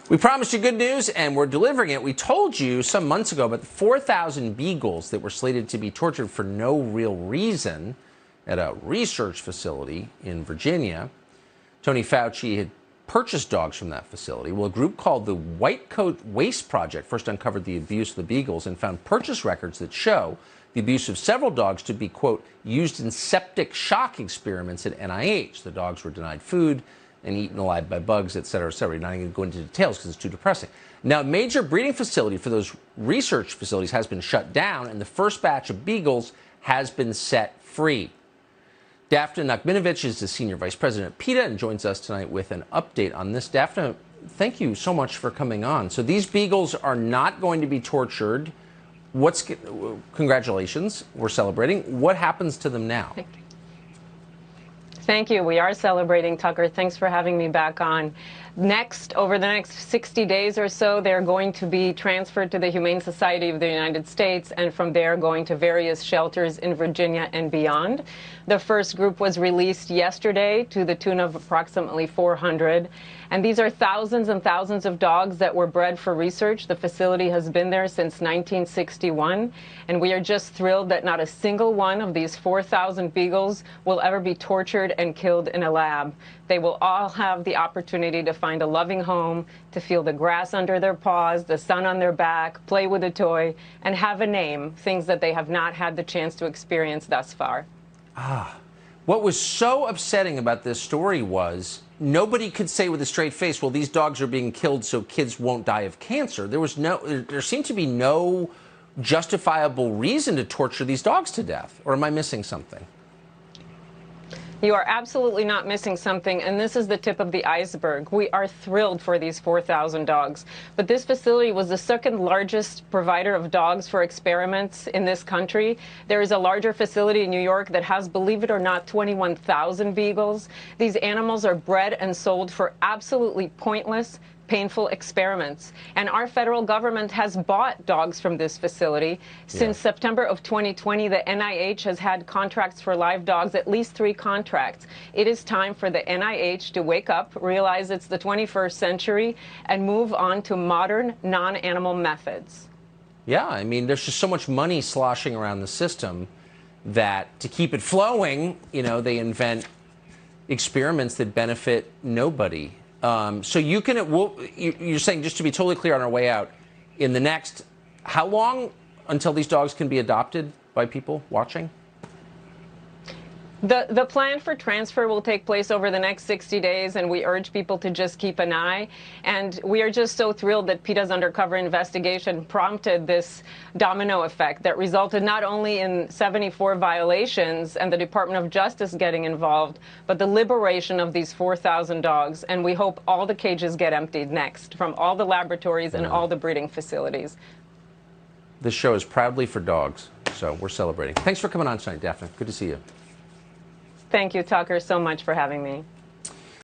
We promised you good news, and we're delivering it. We told you some months ago about the 4,000 beagles that were slated to be tortured for no real reason at a research facility in Virginia. Tony Fauci had purchased dogs from that facility. Well, a group called the White Coat Waste Project first uncovered the abuse of the beagles and found purchase records that show the abuse of several dogs to be, quote, used in septic shock experiments at NIH. The dogs were denied food and eaten alive by bugs, et cetera, et cetera. You're not even going to go into details because it's too depressing. Now, a major breeding facility for those research facilities has been shut down, and the first batch of beagles has been set free. Daphna Nachminovitch is the senior vice president at PETA and joins us tonight with an update on this. Daphna, thank you so much for coming on. So these beagles are not going to be tortured. Congratulations, we're celebrating. What happens to them now? Thank you. We are celebrating, Tucker. Thanks for having me back on. Over the next 60 days or so, they're going to be transferred to the Humane Society of the United States, and from there going to various shelters in Virginia and beyond. The first group was released yesterday to the tune of approximately 400. And these are thousands and thousands of dogs that were bred for research. The facility has been there since 1961. And we are just thrilled that not a single one of these 4,000 beagles will ever be tortured and killed in a lab. They will all have the opportunity to find a loving home, to feel the grass under their paws, the sun on their back, play with a toy, and have a name, things that they have not had the chance to experience thus far. What was so upsetting about this story was nobody could say with a straight face, well, these dogs are being killed so kids won't die of cancer. There seemed to be no justifiable reason to torture these dogs to death. Or am I missing something? You are absolutely not missing something, and this is the tip of the iceberg. We are thrilled for these 4,000 dogs. But this facility was the second largest provider of dogs for experiments in this country. There is a larger facility in New York that has, believe it or not, 21,000 beagles. These animals are bred and sold for absolutely pointless, painful experiments. And our federal government has bought dogs from this facility. Since September of 2020, the NIH has had contracts for live dogs, at least 3 contracts. It is time for the NIH to wake up, realize it's the 21st century, and move on to modern, non-animal methods. Yeah, I mean, there's just so much money sloshing around the system that to keep it flowing, you know, they invent experiments that benefit nobody. So you can, you're saying, just to be totally clear on our way out, in the next, how long until these dogs can be adopted by people watching? The plan for transfer will take place over the next 60 days, and we urge people to just keep an eye. And we are just so thrilled that PETA's undercover investigation prompted this domino effect that resulted not only in 74 violations and the Department of Justice getting involved, but the liberation of these 4,000 dogs. And we hope all the cages get emptied next from all the laboratories and all the breeding facilities. This show is proudly for dogs, so we're celebrating. Thanks for coming on tonight, Daphna. Good to see you. Thank you, Tucker, so much for having me.